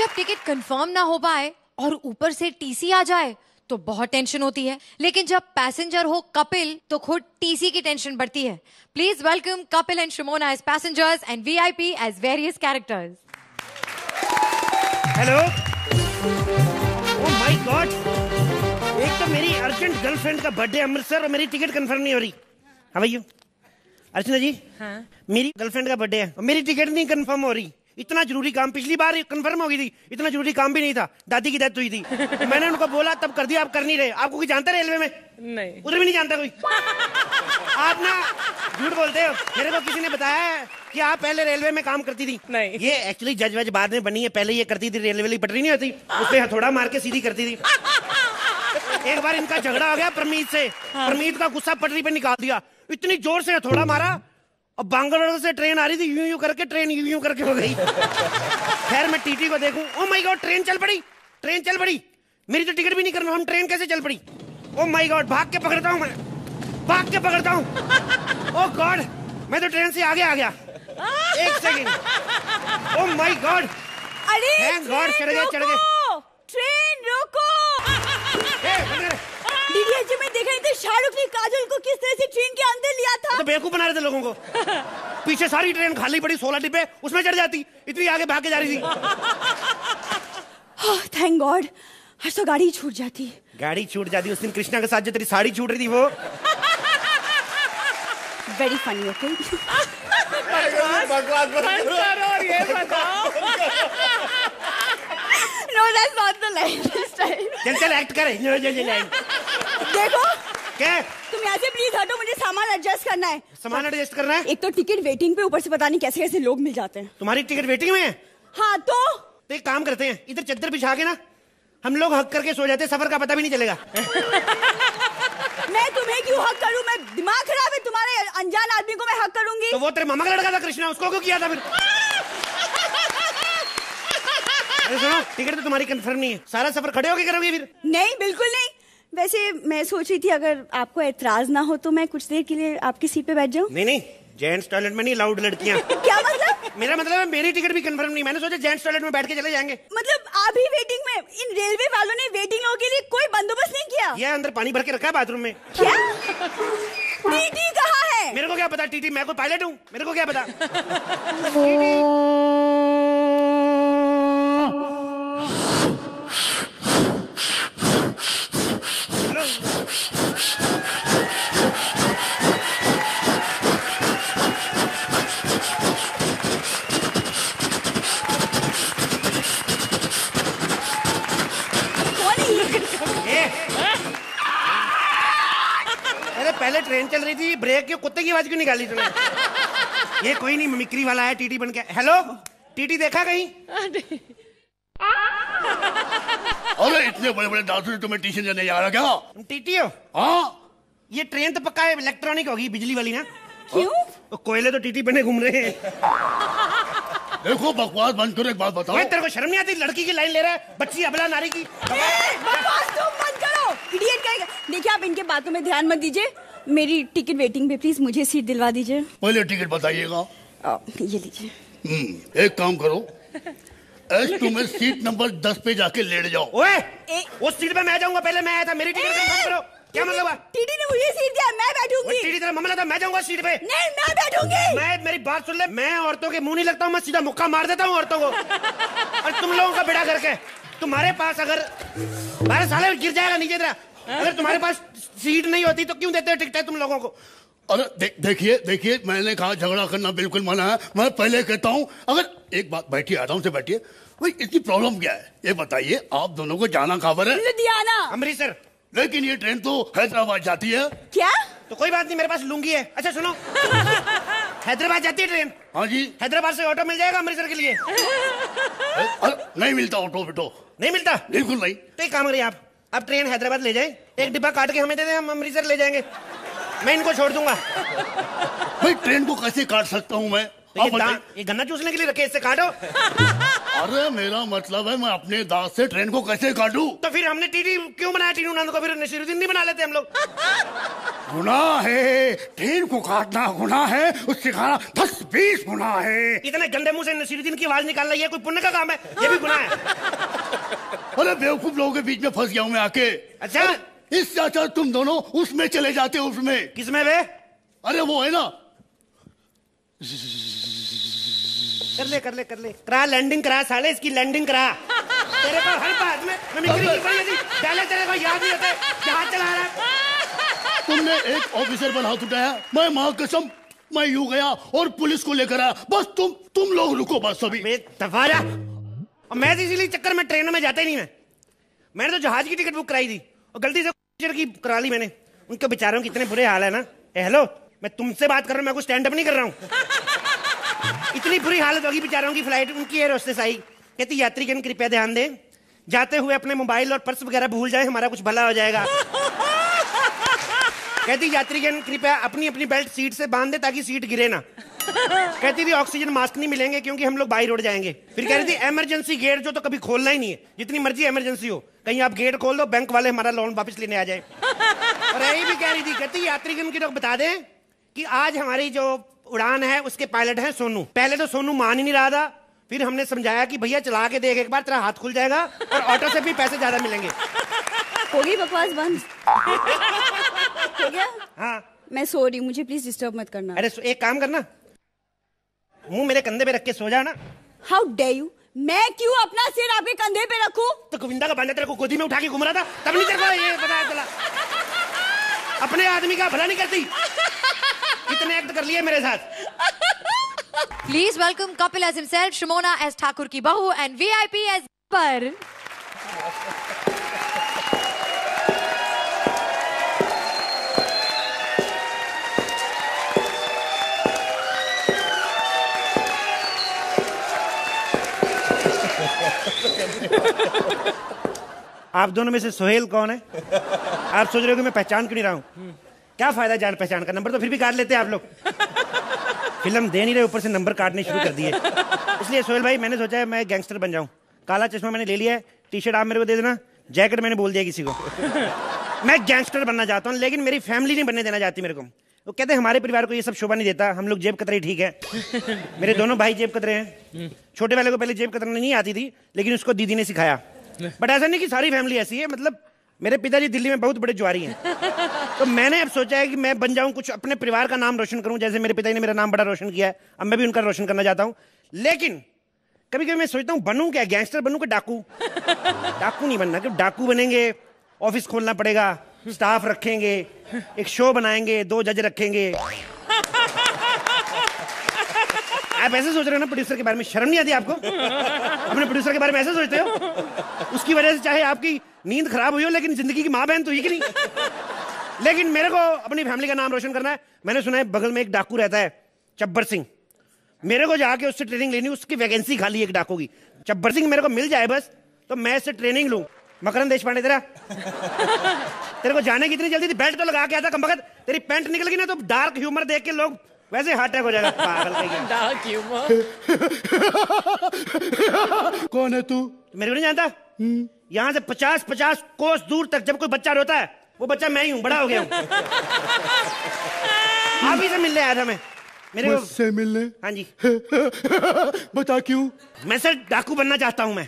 जब ticket confirm ना हो पाए और ऊपर से टीसी आ जाए तो बहुत टेंशन होती है, लेकिन जब पैसेंजर हो कपिल तो खुद टीसी की टेंशन बढ़ती है। Please welcome Kapil and Shimona as passengers and VIP as various characters. Hello, oh my god, एक तो मेरी अर्जेंट गर्लफ्रेंड का बर्थडे अमृतसर और मेरी टिकट कंफर्म नहीं हो रही। How are you? Archana ji, हाँ? मेरी गर्लफ्रेंड का बर्थडे है और मेरी टिकट नहीं कंफर्म हो रही। इतना जरूरी काम, पिछली बार कंफर्म हो गई थी, इतना जरूरी काम भी नहीं था, दादी की डेथ हुई थी। तो मैंने उनको बोला तब कर दिया, आप कर नहीं रहे। आपको कोई जानता है रेलवे में? नहीं, उधर भी नहीं जानता कोई। आप ना झूठ बोलते हो। मेरे को किसी ने बताया है कि आप पहले रेलवे में काम करती थी। नहीं, ये एक्चुअली जज वज बाद में बनी है, पहले ये करती थी, रेलवे की पटरी नहीं होती, उसपे हथौड़ा मार के सीधी करती थी। एक बार इनका झगड़ा हो गया परमीत से, परमीत का गुस्सा पटरी पे निकाल दिया, इतनी जोर से हथौड़ा मारा और बैंगलोर से ट्रेन आ रही थी, यूं यूं करके ट्रेन यूं यूं करके हो गई। खैर मैं टीटी को देखूं, ओह माय गॉड, ट्रेन चल पड़ी, ट्रेन चल पड़ी। मेरी तो टिकट भी नहीं करना, हम ट्रेन कैसे चल पड़ी? ओह माय गॉड, भाग के पकड़ता हूँ मैं, भाग के पकड़ता हूँ। ओह गॉड, मैं तो ट्रेन से आगे आ गया। एक सेकंड, ओह माय गॉड, अरे थैंक गॉड, चढ़ गए चढ़ गए। ट्रेन रोको। डीडीएच में देखा नहीं था शाहरुख ने काजोल को किस तरह से ट्रेन के अंदर लिया था? तो बेवकूफ बना रहे थे लोगों को। पीछे सारी ट्रेन खाली पड़ी, 16 डिब्बे, उसमें चढ़ जाती, इतनी आगे भाग के जा रही थी। थैंक गॉड, आज तो गाड़ी छूट जाती। गाड़ी छूट जाती उस दिन कृष्णा के साथ जो तेरी साड़ी छूट रही थी वो। Very funny. Okay, no that's not the line this time. चल एक्ट करे। देखो क्या, तुम यहाँ से प्लीज हटो, मुझे सामान एडजस्ट करना है। सामान एडजस्ट करना है? एक तो टिकट वेटिंग पे, ऊपर से पता नहीं कैसे कैसे लोग मिल जाते हैं। तुम्हारी टिकट वेटिंग में है? हाँ तो एक काम करते हैं, इधर चद्दर बिछा के ना हम लोग हक करके सो जाते हैं, सफर का पता भी नहीं चलेगा। मैं तुम्हें क्यों हक करूं? मैं दिमाग खराब है तुम्हारे? अनजान आदमी को मैं हक करूंगी? तो वो तेरे मामा का लड़का था कृष्णा, उसको क्यों किया था फिर? अरे सुनो, टिकट तो तुम्हारी कंफर्म नहीं है, सारा सफर खड़े होके करोगे फिर? नहीं, बिल्कुल नहीं। वैसे मैं सोच रही थी अगर आपको एतराज ना हो तो मैं कुछ देर के लिए आपकी सीट पे बैठ जाऊं। नहीं नहीं, जेंट्स टॉयलेट में नहीं लाउड लड़कियां। क्या मतलब? मेरा मतलब है मेरी टिकट भी कंफर्म नहीं, मैंने सोचा जेंट्स टॉयलेट में बैठ के चले जाएंगे। मतलब आप ही वेटिंग में? इन रेलवे वालों ने वेटिंग लोगों के लिए कोई बंदोबस्त नहीं किया? ये अंदर पानी भर के रखा है बाथरूम में। क्या? टीटी कहाँ है? मेरे को क्या पता, टीटी, मैं कोई पायलट हूँ, मेरे को क्या पता। अरे पहले ट्रेन चल रही थी, ब्रेक के कुत्ते की आवाज क्यों निकाली तुमने? ये कोई नहीं, मिमिक्री वाला है, टीटी बन के। हेलो, टीटी देखा कहीं? अरे इतने बड़े बड़े डांसर तुम्हें ट्यूशन देने जा रहा क्या? तुम टीटी हो? हाँ। ये ट्रेन तो पक्का इलेक्ट्रॉनिक होगी, बिजली वाली ना? क्यों? तो कोयले तो टीटी बने घूम रहे हैं। देखो बकवास बंद करो, एक बात बताओ। तेरे को शर्म नहीं आती? लड़की की लाइन ले रहा है, बच्ची अबला नारी की। बकवास तुम बंद करो, इडियट कहेगा। देखिए आप इनके बातों में ध्यान मत दीजिए, मेरी टिकट वेटिंग पे प्लीज मुझे सीट दिलवा दीजिए। पहले टिकट बताइएगा। ये लीजिए। एक काम करो, तुम्हें सीट नंबर 10 पे जाके लेट जाओ। ओए, उस सीट पे मैं जाऊंगा, पहले मैं आया था, मेरी टिकट कंफर्म करो। क्या मतलब है? टीटी ने मुझे सीट दिया, मैं बैठूंगी। टीटी तेरा मामला था, मैं जाऊंगा सीट पे। नहीं, मैं बैठूंगी। मैं, मेरी बात सुन ले, मैं औरतों के मुंह नहीं लगता हूँ, मैं सीधा मुक्का मार देता हूँ औरतों को। और तुम लोगों का बेड़ा करके, तुम्हारे पास अगर 12 साल गिर जाएगा नीचे तेरा। अगर तुम्हारे पास सीट नहीं होती तो क्यों देते हो टिकट तुम लोगों को? अरे देखिए, मैंने कहा झगड़ा करना बिल्कुल मना है। मैं पहले कहता हूँ, अगर एक बात, बैठिए, आराम से बैठिए। भाई इतनी प्रॉब्लम क्या है ये बताइए? आप दोनों को जाना खबर है? लुधियाना। अमृतसर। लेकिन ये ट्रेन तो हैदराबाद जाती है। क्या? तो कोई बात नहीं, मेरे पास लुंगी है। अच्छा सुनो, हैदराबाद जाती है ट्रेन? हाँ जी। हैदराबाद से ऑटो मिल जाएगा अमृतसर के लिए? नहीं मिलता ऑटो बिटो, नहीं मिलता? बिल्कुल नहीं। तो एक काम करिए आप ट्रेन हैदराबाद ले जाए, एक डिब्बा काट के हमें दे दे, हम अमृतसर ले जाएंगे, मैं इनको छोड़ दूंगा। भाई ट्रेन को कैसे काट सकता हूँ मैं? तो ये गन्ना चूसने के लिए रखे, इससे काटो। अरे मेरा मतलब है मैं अपने दांत से ट्रेन को कैसे काटूं? तो फिर हमने टीटी क्यों बनाया? टीनू नंद को फिर नसीरुद्दीन नहीं बना लेते हम लोग? गुनाह है, ट्रेन को काटना गुनाह है, उससे खाना 10-20 गुनाह है। इतने गंदे मुंह से नसीरुद्दीन की आवाज निकालना ये कोई पुण्य का काम है? ये भी गुनाह है। अरे बेवकूफ लोगों के बीच में फंस गया हूं मैं आके। अच्छा, इससे अच्छा तुम दोनों उसमें चले जाते हो। उसमें किसमें बे? अरे वो है ना, कर ले करा लैंडिंग करा साले, इसकी लैंडिंग करा। तेरे को हर बात में मिमिक्री की पड़ी डाले, तेरे को याद नहीं होता जहाज चला रहा है। तुमने एक ऑफिसर पर हाथ उठाया, मैं मां कसम मैं यूं गया और पुलिस को लेकर आया। बस तुम लोग रुको बस अभी। तफारा, और मैं तो इसीलिए चक्कर में ट्रेनों में जाता ही नहीं। मैंने तो जहाज की टिकट बुक कराई थी और गलती से की करा ली मैंने। उनके बेचारों के इतने बुरे हाल है ना। हेलो, मैं तुमसे बात कर रहा हूँ, मैं कुछ स्टैंड अप नहीं कर रहा हूँ। इतनी बुरी हालत होगी बेचारों की। फ्लाइट उनकी एयर होस्टेस आई, कहती यात्रीगण कृपया ध्यान दें, जाते हुए अपने मोबाइल और पर्स वगैरह भूल जाए, हमारा कुछ भला हो जाएगा। कहती यात्रीगण कृपया अपनी अपनी बेल्ट सीट से बांध दे ताकि सीट गिरे ना। कहती थी ऑक्सीजन मास्क नहीं मिलेंगे क्योंकि हम लोग बाई रोड जाएंगे। फिर कह रही थी इमरजेंसी गेट जो तो कभी खोलना ही नहीं है, जितनी मर्जी इमरजेंसी हो, कहीं आप गेट खोल दो बैंक वाले हमारा लोन वापस लेने आ जाए। और यही भी कह रही थी, कहती यात्रीगण की लोग बता दें कि आज हमारी जो उड़ान है उसके पायलट हैं सोनू। पहले तो सोनू मान ही नहीं रहा था, फिर हमने समझाया कि भैया चला के देख एक बार, तेरा हाथ खुल जाएगा और ऑटो से भी पैसे ज्यादा मिलेंगे। होगी बकवास बंद? हो गया? हाँ, मैं सो रही हूँ, मुझे प्लीज डिस्टर्ब मत करना। अरे एक काम करना, मुंह मेरे कंधे पे रख के सो जा ना। How day you? मैं क्यों अपना सिर आपके कंधे पे रखूं? तो गोविंदा का बांधा तेरे को गोदी में उठा के घुमा रहा था, तब नहीं तेरे को ये पता चला। अपने आदमी का भला नहीं करती, इतने एक्ट कर लिए मेरे साथ। Please welcome couple as himself, Shimona as Thakur ki bahu and VIP as Par. आप दोनों में से सोहेल कौन है? आप सोच रहे हो कि मैं पहचान क्यों नहीं रहा हूँ? क्या फायदा जान पहचान का, नंबर तो फिर भी काट लेते हैं आप लोग। फिल्म दे नहीं रहे, ऊपर से नंबर काटने शुरू कर दिए। इसलिए सोहेल भाई मैंने सोचा है मैं गैंगस्टर बन जाऊं। काला चश्मा मैंने ले लिया है, टी शर्ट आप मेरे को दे देना, जैकेट मैंने बोल दिया किसी को। मैं गैंगस्टर बनना चाहता हूँ, लेकिन मेरी फैमिली नहीं बनने देना चाहती मेरे को। वो कहते हैं हमारे परिवार को ये सब शोभा नहीं देता, हम लोग जेब कतरे ठीक है। मेरे दोनों भाई जेब कतरे हैं। छोटे वाले को पहले जेब कतरनी नहीं आती थी, लेकिन उसको दीदी ने सिखाया। बट ऐसा नहीं कि सारी फैमिली ऐसी है, मतलब मेरे पिताजी दिल्ली में बहुत बड़े जुआरी हैं। तो मैंने अब सोचा है कि मैं बन जाऊं, कुछ अपने परिवार का नाम रोशन करूं, जैसे मेरे पिताजी ने मेरा नाम बड़ा रोशन किया है, अब मैं भी उनका रोशन करना चाहता हूं। लेकिन कभी कभी मैं सोचता हूं बनूं क्या, गैंगस्टर बनूं कि डाकू? डाकू नहीं बनना, क्योंकि डाकू बनेंगे ऑफिस खोलना पड़ेगा, स्टाफ रखेंगे, एक शो बनाएंगे, 2 जज रखेंगे। आप ऐसे सोच रहे हो ना प्रोड्यूसर के बारे में, शर्म नहीं आती आपको? अपने प्रोड्यूसर के बारे में ऐसे सोचते हो? उसकी वजह से चाहे आपकी नींद खराब हुई हो, लेकिन जिंदगी की माँ बहन तो ही कि नहीं। लेकिन मेरे को अपनी फैमिली का नाम रोशन करना है। मैंने सुना है बगल में एक डाकू रहता है, चब्बर सिंह। मेरे को जाके उससे ट्रेनिंग लेनी, उसकी वैकेंसी खाली एक डाकू की। चब्बर सिंह मेरे को मिल जाए बस, तो मैं इससे ट्रेनिंग लूं। मकरंद देशपांडे तेरे को जाने की इतनी जल्दी थी, बेल्ट तो लगा के आता कमबख्त, तेरी पैंट निकल गई ना तो डार्क ह्यूमर देख के लोग वैसे हार्ट अटैक हो जाएगा। पागल डार्क ह्यूमर। कौन है तू? मेरे को नहीं जानता? यहाँ से 50-50 कोस दूर तक जब कोई बच्चा रोता है, वो बच्चा मैं ही हूँ, बड़ा हो गया हूँ। आप ही से मिलने आया था मैं। मेरे को मुझसे मिलने? हाँ जी। बता क्यों? मैं सर डाकू बनना चाहता हूँ। मैं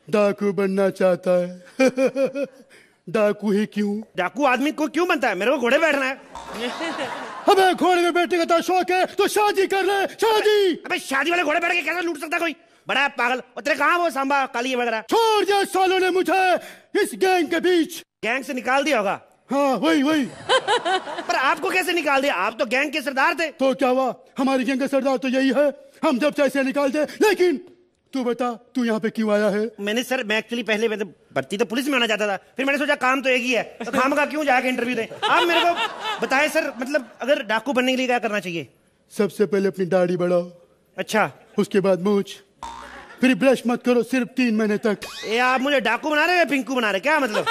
डाकू बनना चाहता है? डाकू ही क्यों? डाकू आदमी को क्यों बनता है? मेरे को घोड़े बैठना है। अबे घोड़े में बैठने का शौक है तो शादी कर ले, शादी। अबे शादी वाले घोड़े बैठ के कैसे लूट सकता कोई? बड़ा पागल। और तेरे कहाँ वो सांबा काली वगैरह? छोड़ दिया सालों ने मुझे इस गैंग के बीच। गैंग से निकाल दिया होगा। हाँ वही। पर आपको कैसे निकाल दिया? आप तो गैंग के सरदार थे। तो क्या हुआ, हमारी गैंग का सरदार तो यही है, हम जब चाहे निकाल दे। लेकिन तू बता, तू यहाँ पे क्यों आया है? मैं एक्चुअली पहले भर्ती तो पुलिस में होना चाहता था, फिर मैंने सोचा काम तो एक ही है, तो खामखा क्यों जाके इंटरव्यू दे। आप मेरे को बताएं सर, मतलब अगर डाकू बनने के लिए क्या करना चाहिए? सबसे पहले अपनी दाढ़ी बढ़ाओ। अच्छा। उसके बाद मूंछ, फिर ब्रश मत करो सिर्फ 3 महीने तक। ये आप मुझे डाकू बना रहे हो या पिंकू बना रहे, क्या मतलब?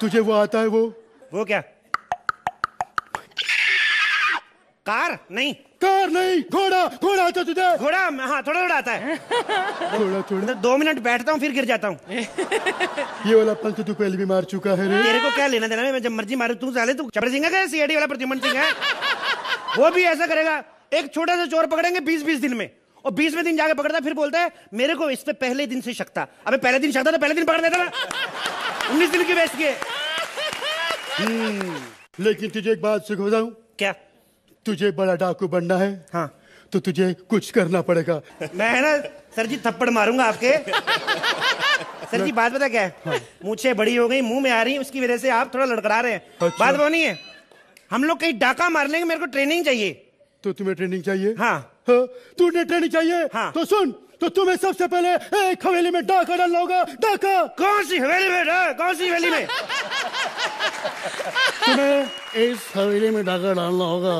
तुझे वो आता है? वो क्या? कार नहीं, कार नहीं, घोड़ा। घोड़ा आता तुझे? घोड़ा हाँ थोड़ा थोड़ा आता है। थोड़ा थोड़ा। 2 मिनट बैठता हूँ फिर गिर जाता हूँ। ये वाला पंच तू पहले भी मार चुका है रे। तेरे को क्या लेना देना, मैं जब मर्जी मारू। तू साले तू चपड़ सिंह है, सीआईडी वाला प्रद्युमन सिंह है। वो भी ऐसा करेगा, एक छोटा सा चोर पकड़ेंगे 20-20 दिन में, और 20वें दिन जाके पकड़ता, फिर बोलता है मेरे को इस पे पहले दिन से शक था। अबे पहले दिन शक था तो पहले दिन पकड़ देता ना। 19 दिन की वेस्ट किए। लेकिन तुझे एक बात सिखाऊं, क्या? तुझे बड़ा डाकू बनना है हाँ तो तुझे कुछ करना पड़ेगा। मैं है ना सर जी थप्पड़ मारूंगा आपके। सर जी बात पता क्या है, हाँ। मूछें बड़ी हो गई, मुंह में आ रही, उसकी वजह से आप थोड़ा लड़खड़ा रहे हैं। अच्छा। बात वो नहीं है, हम लोग कहीं डाका मार लेंगे, मेरे को ट्रेनिंग चाहिए। तो तुम्हें ट्रेनिंग चाहिए? हाँ। तुझे ट्रेनिंग चाहिए? हाँ। तो सुन, तो तुम्हें सबसे पहले एक हवेली में डाका डालना होगा। डाका? कौन सी हवेली में? कौन सी हवेली में? तुम्हें इस हवेली में डाका डालना होगा।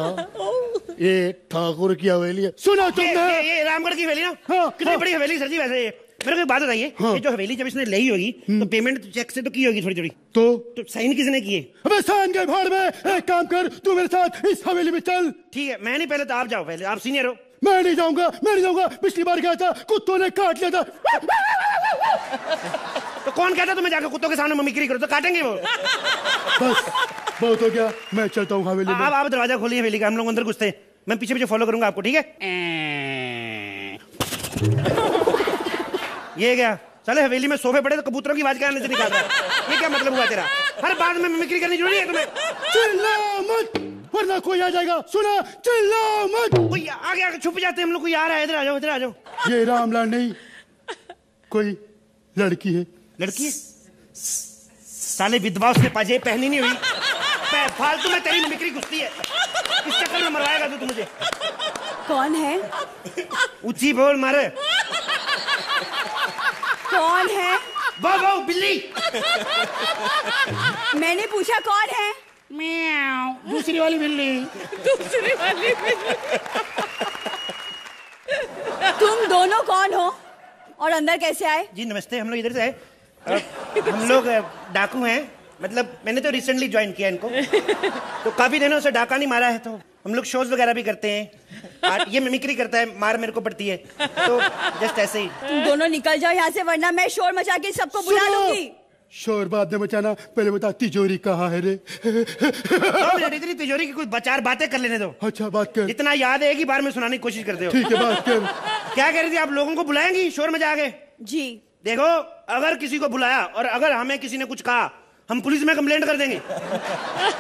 ये ठाकुर की हवेली है, सुना तुमने? ये रामगढ़ की हवेली ना? हाँ, कितनी हाँ। बड़ी हवेली सर जी। वैसे मेरे को एक बात बताइए, हाँ। ये जो हवेली जब इसने ली होगी तो पेमेंट चेक से तो की होगी थोड़ी थोड़ी, तो साइन किसने किए? अबे साइन के भाड़ में। एक काम कर, तू मेरे साथ इस हवेली में चल। ठीक है, मैं नहीं, पहले तो आप जाओ, पहले आप सीनियर हो। मैं नहीं जाऊंगा, मैं नहीं जाऊंगा। पिछली बार गया था, कुत्तों ने काट लिया था। तो कौन कहता तुम्हें जाकर कुत्तों के सामने मिमिक्री करो? तो काटेंगे वो। बस बहुत हो गया, मैं चलता हूँ हवेली में। आप दरवाजा खोलिए हवेली का, हम लोग अंदर घुसते हैं। मैं पीछे पीछे फॉलो करूंगा आपको, ठीक है? ये क्या चले, हवेली में सोफे पड़े तो कबूतरों की आवाज क्या आने से निकाल रहा है? ये क्या मतलब हुआ तेरा? हर बात में मिमिक्री करनी जरूरी है तुम्हें? चिल्ला मत वरना कोई आ जाएगा। सुना, चिल्ला मत। कोई आगे आगे छुप जाते हैं हम लोग। कोई आ रहा है, इधर आ जाओ, इधर आ जाओ। ये रामलाल नहीं, कोई लड़की है। लड़की है? साले विधवा, उसने पाजेब पहनी नहीं हुई। फालतू में तेरी मिमिक्री घुसती है, इस चक्कर में मरवाएगा तू मुझे। कौन है? ऊंची बोल मारे। कौन है? वो बिल्ली। मैंने पूछा कौन है? दूसरी वाली बिल्ली। दूसरी वाली बिल्ली। तुम दोनों कौन हो और अंदर कैसे आए? जी नमस्ते, हम लोग इधर से आए। हम लोग डाकू हैं, मतलब मैंने तो रिसेंटली ज्वाइन किया इनको, तो काफी दिनों से डाका नहीं मारा है। तो हम लोग शोज वगैरह भी करते हैं। ये मिमिक्री करता है, मार मेरे को पड़ती है, तो जस्ट ऐसे ही। तुम दोनों निकल जाओ यहाँ से, वरना मैं शोर मचा के सबको बुला लूंगी। शोर बाद में मचाना, पहले बता तिजोरी कहाँ है रे? इतनी तिजोरी की कोई 4 बातें कर लेने दो। अच्छा बात कर। इतना याद है, एक ही बार में सुनाने की कोशिश करते हो। ठीक है बात कर। क्या कह रही थी आप? लोगों को बुलाएंगी शोर मचा के? जी देखो, अगर किसी को बुलाया और अगर हमें किसी ने कुछ कहा, हम पुलिस में कंप्लेंट कर देंगे।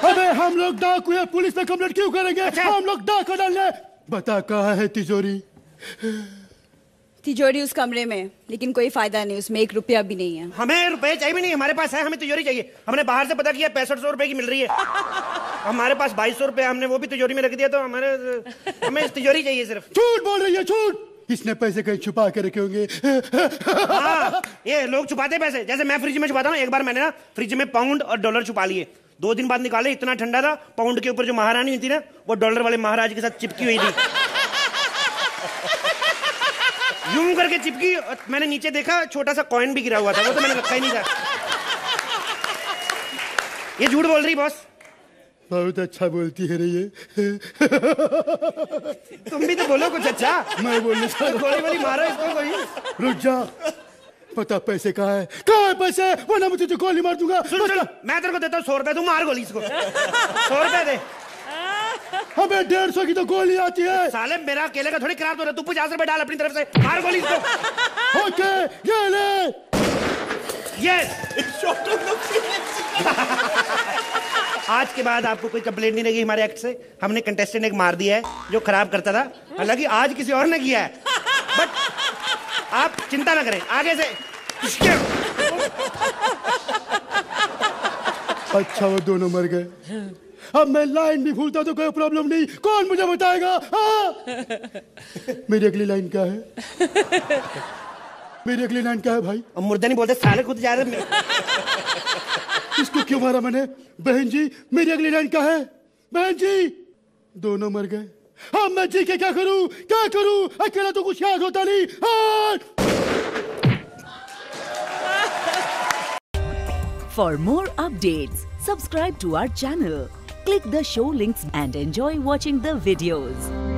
अबे हम लोग डाकू है, पुलिस में कंप्लेंट क्यों करेंगे? अच्छा। हम लोग डाका डालने। बता कहाँ है तिजोरी? तिजोरी उस कमरे में, लेकिन कोई फायदा नहीं, उसमें 1 रुपया भी नहीं है। हमें रुपए चाहिए भी नहीं, हमारे पास है, हमें तिजोरी चाहिए। हमने बाहर से पता किया 6500 रुपए की मिल रही है, हमारे पास 2200 रुपए, हमने वो भी तिजोरी में रख दिया। तो हमें तिजोरी चाहिए सिर्फ। झूठ बोल रही है, झूठ। इसने पैसे कहीं छुपा के रखे होंगे। हाँ, ये लोग छुपाते पैसे, जैसे मैं फ्रिज में छुपाता हूँ। एक बार मैंने ना फ्रिज में पाउंड और डॉलर छुपा लिए, 2 दिन बाद निकाले, इतना ठंडा था। पाउंड के ऊपर जो महारानी हुई थी ना, वो डॉलर वाले महाराज के साथ चिपकी हुई थी। यूं करके चिपकी, मैंने नीचे देखा, छोटा सा कॉइन भी गिरा हुआ था, वो तो मैंने रखा ही नहीं था। ये झूठ बोल रही बॉस। बहुत अच्छा बोलती है रे ये। तुम भी तो बोलो कुछ अच्छा। मैं बोलने से गोली वाली मारो इसको कोई। रुक जा, पता पैसे कहाँ है? कहाँ है पैसे? वरना मैं तुझे गोली मार दूंगा। सुन, मैं तेरे को देता हूँ 100 रुपए, तू मार गोली इसको। 100 रुपए दे। हमें 150 की तो गोली आती है। साले मेरा अकेले का थोड़ी खराब हो रहा है, तू 50 रुपए डाल अपनी तरफ से, मार गोली इसको। ओके, ये ले। यस। आज के बाद आपको कोई कंप्लेंट नहीं लगी हमारे एक्ट से। हमने कंटेस्टेंट एक मार दिया है जो खराब करता था, हालांकि आज किसी और ने किया है, बट आप चिंता ना करें, आगे से। अच्छा वो दोनों मर गए। अब मैं लाइन भी भूलता तो कोई प्रॉब्लम नहीं, कौन मुझे बताएगा? मेरी अगली लाइन क्या है? मेरी अगली लाइन क्या है भाई? अब मुर्दा नहीं बोलते साले, खुद जा रहे। इसको क्यों मारा मैंने? बहन जी मेरी अगली लाइन क्या है? बहन जी दोनों मर गए, अब मैं जी के क्या करूं? क्या करूं? अकेला तो कुछ याद होता नहीं। For more updates, subscribe to our channel, Click the show links and enjoy watching the videos.